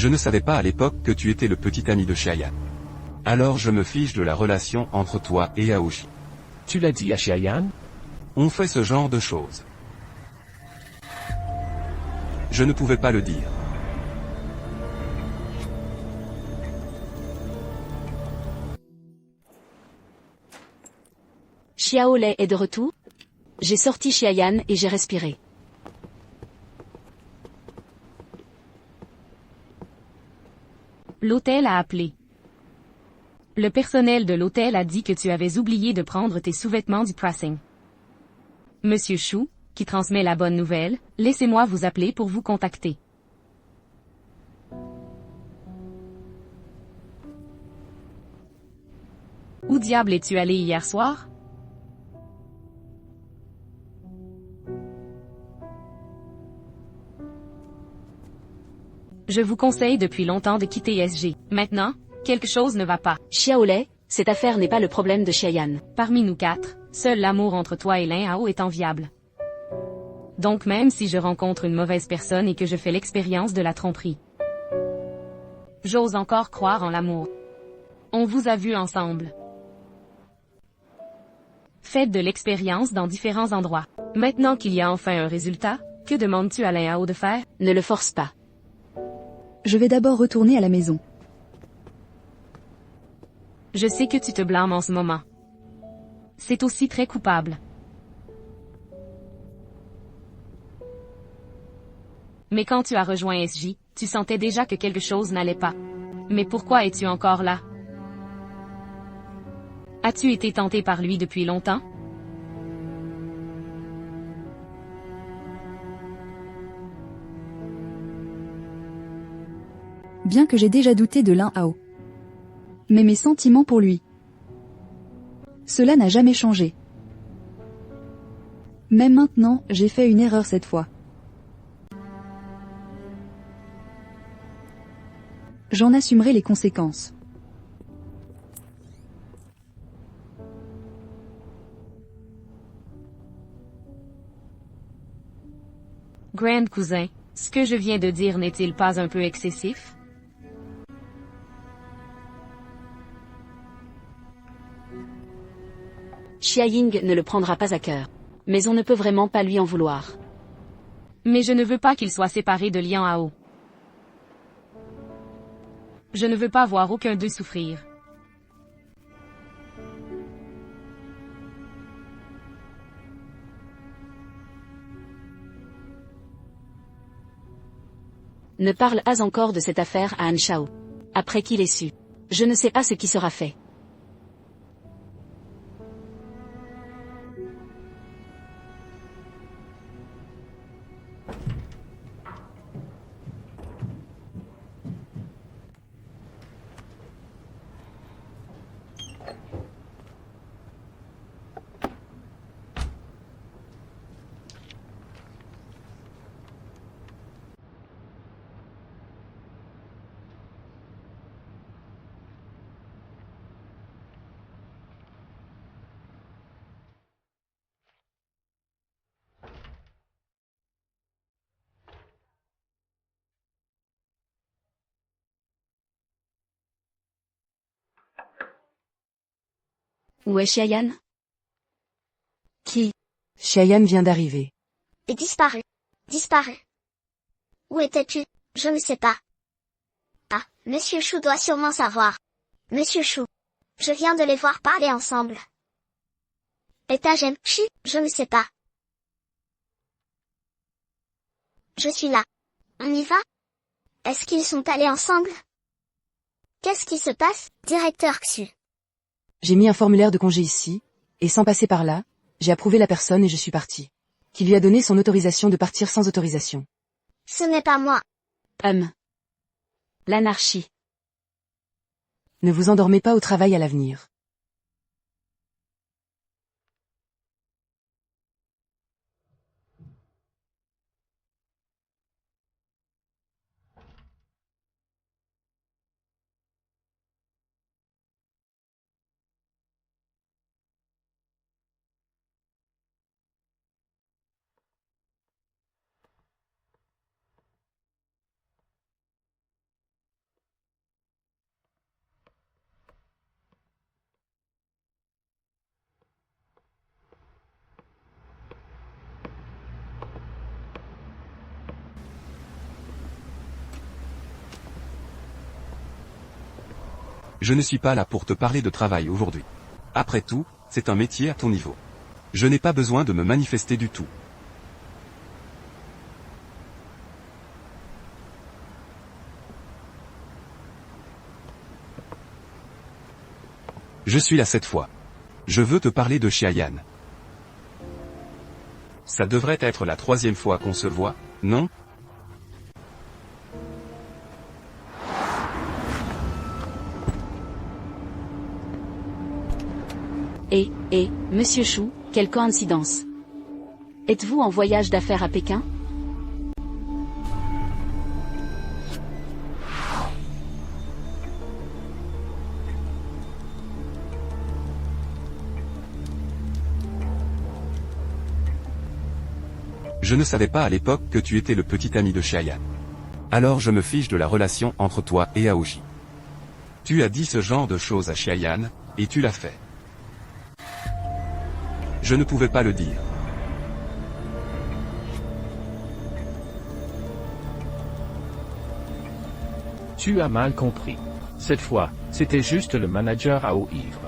Je ne savais pas à l'époque que tu étais le petit ami de Cheyenne. Alors je me fiche de la relation entre toi et Aoshi. Tu l'as dit à Cheyenne? On fait ce genre de choses. Je ne pouvais pas le dire. Xiaolei est de retour? J'ai sorti Xiayan et j'ai respiré. L'hôtel a appelé. Le personnel de l'hôtel a dit que tu avais oublié de prendre tes sous-vêtements du pressing. Monsieur Chou, qui transmet la bonne nouvelle, laissez-moi vous appeler pour vous contacter. Où diable es-tu allé hier soir? Je vous conseille depuis longtemps de quitter SG. Maintenant, quelque chose ne va pas. Xiaolei, cette affaire n'est pas le problème de Xiayan. Parmi nous quatre, seul l'amour entre toi et Lin Hao est enviable. Donc même si je rencontre une mauvaise personne et que je fais l'expérience de la tromperie, j'ose encore croire en l'amour. On vous a vus ensemble. Faites de l'expérience dans différents endroits. Maintenant qu'il y a enfin un résultat, que demandes-tu à Lin Hao de faire? Ne le force pas. Je vais d'abord retourner à la maison. Je sais que tu te blâmes en ce moment. C'est aussi très coupable. Mais quand tu as rejoint SJ, tu sentais déjà que quelque chose n'allait pas. Mais pourquoi es-tu encore là? As-tu été tenté par lui depuis longtemps? Bien que j'ai déjà douté de Lin Hao. Mais mes sentiments pour lui, cela n'a jamais changé. Même maintenant, j'ai fait une erreur cette fois. J'en assumerai les conséquences. Grand cousin, ce que je viens de dire n'est-il pas un peu excessif? Xia Ying ne le prendra pas à cœur. Mais on ne peut vraiment pas lui en vouloir. Mais je ne veux pas qu'il soit séparé de Lian Hao. Je ne veux pas voir aucun d'eux souffrir. Ne parle pas encore de cette affaire à Han Shao. Après qu'il ait su. Je ne sais pas ce qui sera fait. Où est Xiayan? Qui? Xiayan vient d'arriver. Et disparu. Disparu. Où étais-tu? Je ne sais pas. Ah, Monsieur Chou doit sûrement savoir. Monsieur Chou. Je viens de les voir parler ensemble. Étage Chi, je ne sais pas. Je suis là. On y va? Est-ce qu'ils sont allés ensemble? Qu'est-ce qui se passe, directeur Xu? J'ai mis un formulaire de congé ici, et sans passer par là, j'ai approuvé la personne et je suis parti. Qui lui a donné son autorisation de partir sans autorisation. Ce n'est pas moi. L'anarchie. Ne vous endormez pas au travail à l'avenir. Je ne suis pas là pour te parler de travail aujourd'hui. Après tout, c'est un métier à ton niveau. Je n'ai pas besoin de me manifester du tout. Je suis là cette fois. Je veux te parler de Xiayan. Ça devrait être la 3e fois qu'on se voit, non? Monsieur Chou, quelle coïncidence. Êtes-vous en voyage d'affaires à Pékin? Je ne savais pas à l'époque que tu étais le petit ami de Xiayan. Alors je me fiche de la relation entre toi et Aoshi. Tu as dit ce genre de choses à Xiayan, et tu l'as fait. Je ne pouvais pas le dire. Tu as mal compris. Cette fois, c'était juste le manager à eau ivre.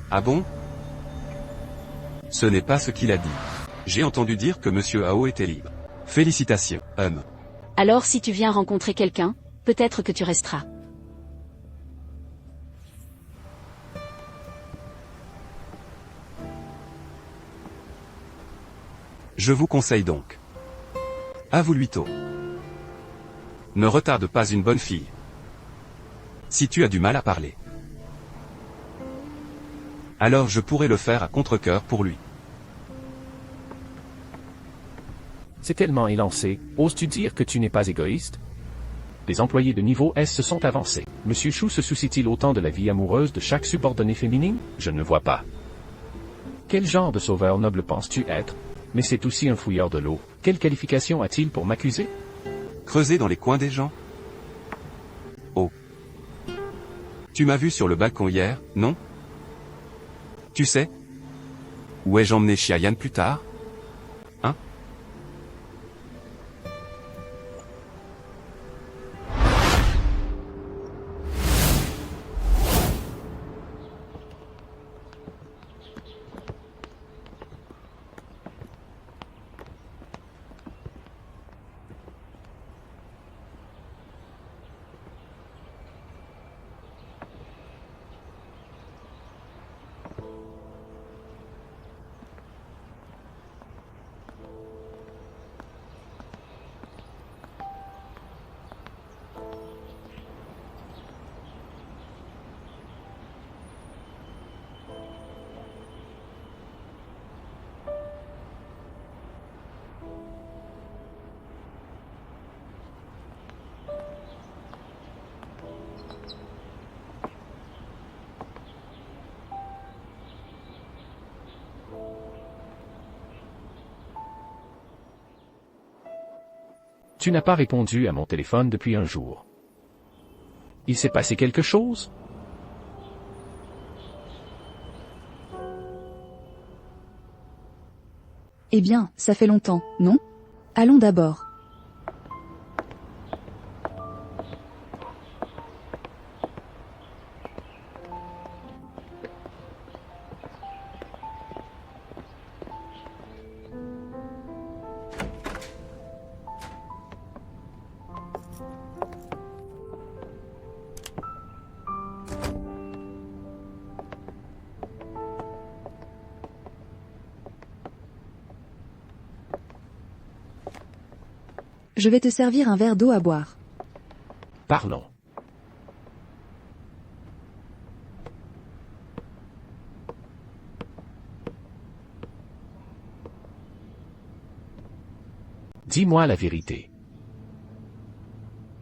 Ah bon? Ce n'est pas ce qu'il a dit. J'ai entendu dire que Monsieur Ao était libre. Félicitations, Alors si tu viens rencontrer quelqu'un, peut-être que tu resteras. Je vous conseille donc. À vous Luito. Ne retarde pas une bonne fille. Si tu as du mal à parler, alors je pourrais le faire à contre-cœur pour lui. C'est tellement élancé, oses-tu dire que tu n'es pas égoïste? Les employés de niveau S se sont avancés. Monsieur Chou se soucie-t-il autant de la vie amoureuse de chaque subordonnée féminine? Je ne le vois pas. Quel genre de sauveur noble penses-tu être? Mais c'est aussi un fouilleur de l'eau. Quelle qualification a-t-il pour m'accuser? Creuser dans les coins des gens? Oh. Tu m'as vu sur le balcon hier, non? Tu sais? Où ai-je emmené Xiayan plus tard? Hein? Tu n'as pas répondu à mon téléphone depuis un jour. Il s'est passé quelque chose? Eh bien, ça fait longtemps, non? Allons d'abord. Je vais te servir un verre d'eau à boire. Parlons. Dis-moi la vérité.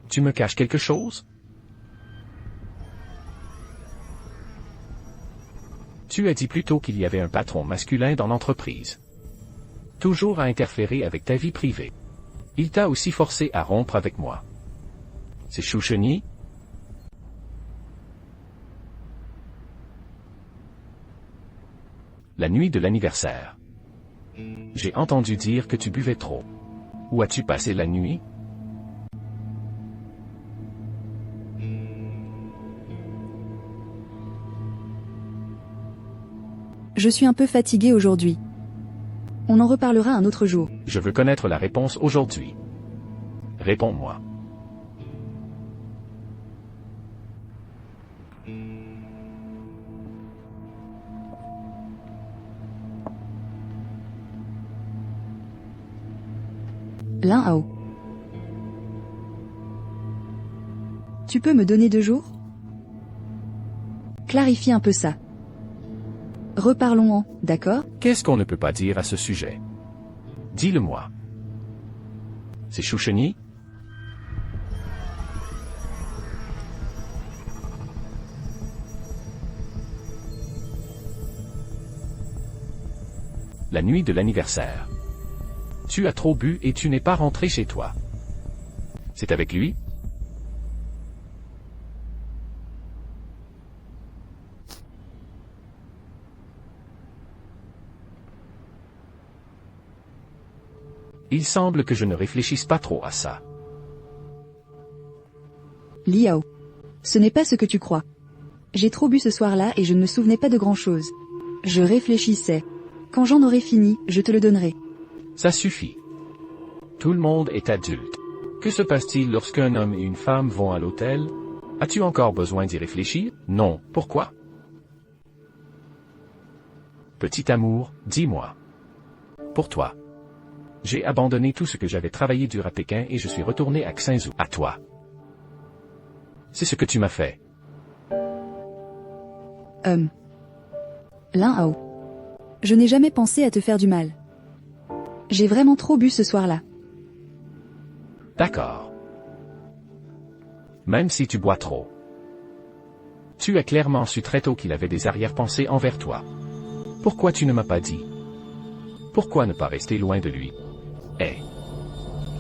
Tu me caches quelque chose? Tu as dit plutôt qu'il y avait un patron masculin dans l'entreprise. Toujours à interférer avec ta vie privée. Il t'a aussi forcé à rompre avec moi. C'est Choucheni? La nuit de l'anniversaire. J'ai entendu dire que tu buvais trop. Où as-tu passé la nuit? Je suis un peu fatiguée aujourd'hui. On en reparlera un autre jour. Je veux connaître la réponse aujourd'hui. Réponds-moi. Lin Hao. Tu peux me donner 2 jours? Clarifie un peu ça. Reparlons-en, d'accord? Qu'est-ce qu'on ne peut pas dire à ce sujet? Dis-le-moi. C'est Choucheni? La nuit de l'anniversaire. Tu as trop bu et tu n'es pas rentré chez toi. C'est avec lui? Il semble que je ne réfléchisse pas trop à ça. Liao. Ce n'est pas ce que tu crois. J'ai trop bu ce soir-là et je ne me souvenais pas de grand-chose. Je réfléchissais. Quand j'en aurai fini, je te le donnerai. Ça suffit. Tout le monde est adulte. Que se passe-t-il lorsqu'un homme et une femme vont à l'hôtel? As-tu encore besoin d'y réfléchir? Non. Pourquoi? Petit amour, dis-moi. Pour toi. J'ai abandonné tout ce que j'avais travaillé dur à Pékin et je suis retourné à Xinzhou. À toi. C'est ce que tu m'as fait. Lin Hao. Je n'ai jamais pensé à te faire du mal. J'ai vraiment trop bu ce soir-là. D'accord. Même si tu bois trop. Tu as clairement su très tôt qu'il avait des arrière-pensées envers toi. Pourquoi tu ne m'as pas dit? Pourquoi ne pas rester loin de lui?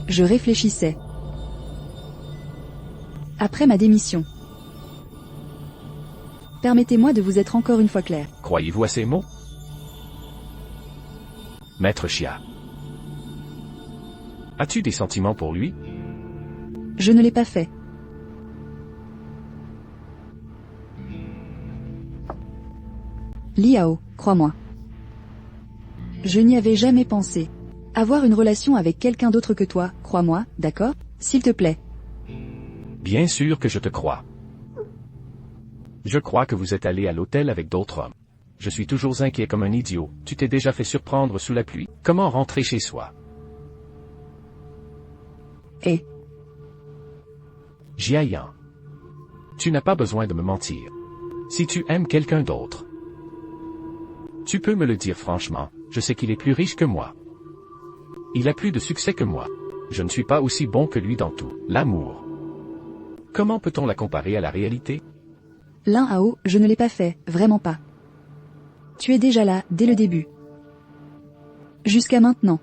Je réfléchissais. Après ma démission. Permettez-moi de vous être encore une fois clair. Croyez-vous à ces mots? Maître Xia. As-tu des sentiments pour lui? Je ne l'ai pas fait. Liao, crois-moi. Je n'y avais jamais pensé. Avoir une relation avec quelqu'un d'autre que toi, crois-moi, d'accord? S'il te plaît. Bien sûr que je te crois. Je crois que vous êtes allé à l'hôtel avec d'autres hommes. Je suis toujours inquiet comme un idiot. Tu t'es déjà fait surprendre sous la pluie. Comment rentrer chez soi? Jiayan. Tu n'as pas besoin de me mentir. Si tu aimes quelqu'un d'autre, tu peux me le dire franchement. Je sais qu'il est plus riche que moi. Il a plus de succès que moi. Je ne suis pas aussi bon que lui dans tout. L'amour. Comment peut-on la comparer à la réalité? Lin Hao, je ne l'ai pas fait, vraiment pas. Tu es déjà là, dès le début. Jusqu'à maintenant.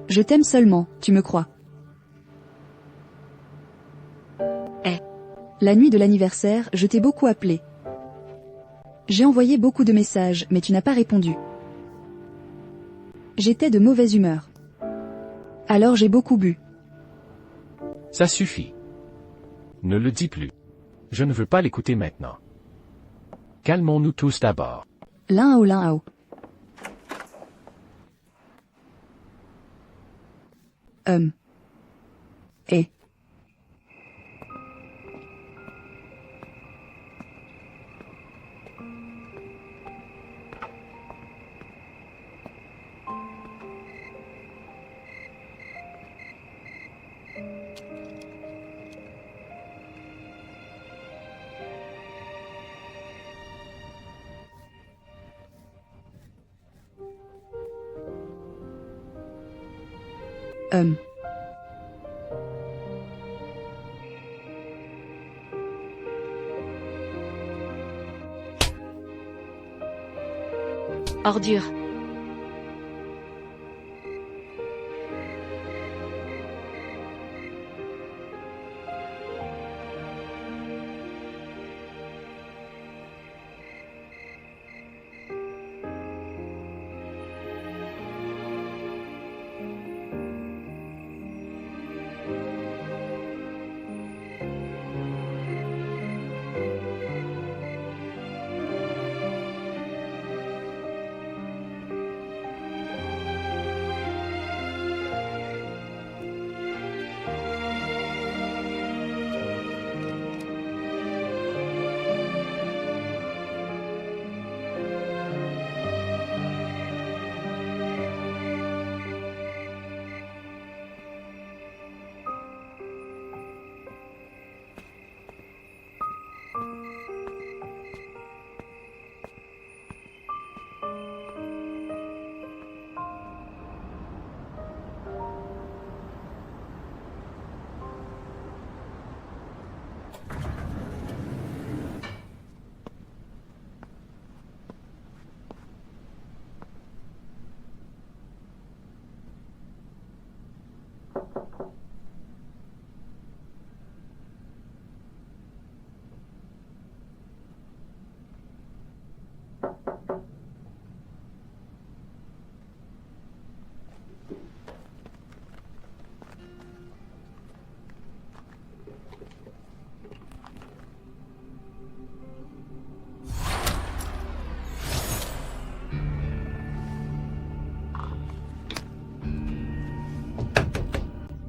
Je t'aime seulement, tu me crois. La nuit de l'anniversaire, je t'ai beaucoup appelé. J'ai envoyé beaucoup de messages, mais tu n'as pas répondu. J'étais de mauvaise humeur. Alors j'ai beaucoup bu. Ça suffit. Ne le dis plus. Je ne veux pas l'écouter maintenant. Calmons-nous tous d'abord. Lin Hao. Ordure.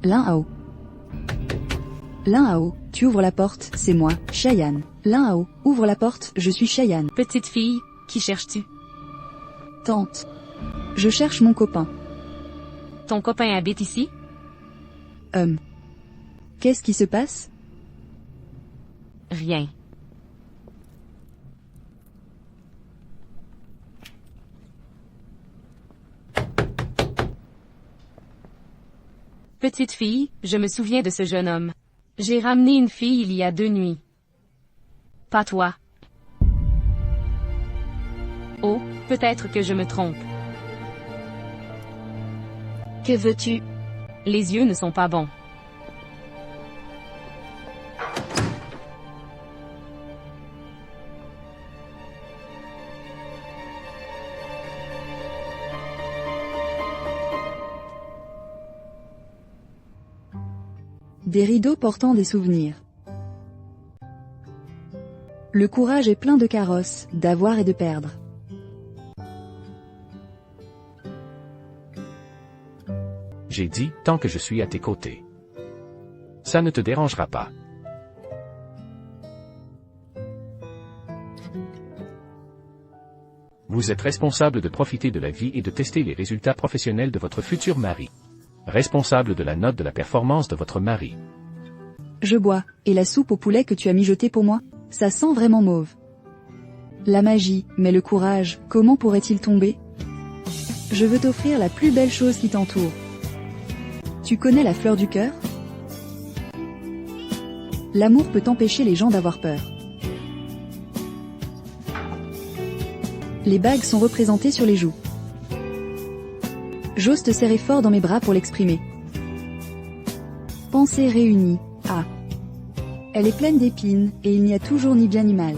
Lin Hao. Lin Hao, tu ouvres la porte, c'est moi, Cheyenne. Lin Hao, ouvre la porte, je suis Cheyenne. Petite fille, qui cherches-tu? Tante. Je cherche mon copain. Ton copain habite ici? Qu'est-ce qui se passe? Rien. Petite fille, je me souviens de ce jeune homme. J'ai ramené une fille il y a 2 nuits. Pas toi. Oh, peut-être que je me trompe. Que veux-tu? Les yeux ne sont pas bons. Des rideaux portant des souvenirs. Le courage est plein de carrosses, d'avoir et de perdre. J'ai dit, tant que je suis à tes côtés. Ça ne te dérangera pas. Vous êtes responsable de profiter de la vie et de tester les résultats professionnels de votre futur mari. Responsable de la note de la performance de votre mari. Je bois, et la soupe au poulet que tu as mijotée pour moi, ça sent vraiment mauve. La magie, mais le courage, comment pourrait-il tomber? Je veux t'offrir la plus belle chose qui t'entoure. Tu connais la fleur du cœur? L'amour peut empêcher les gens d'avoir peur. Les bagues sont représentées sur les joues. J'ose te serrer fort dans mes bras pour l'exprimer. Pensées réunies. Ah. Elle est pleine d'épines, et il n'y a toujours ni bien ni mal.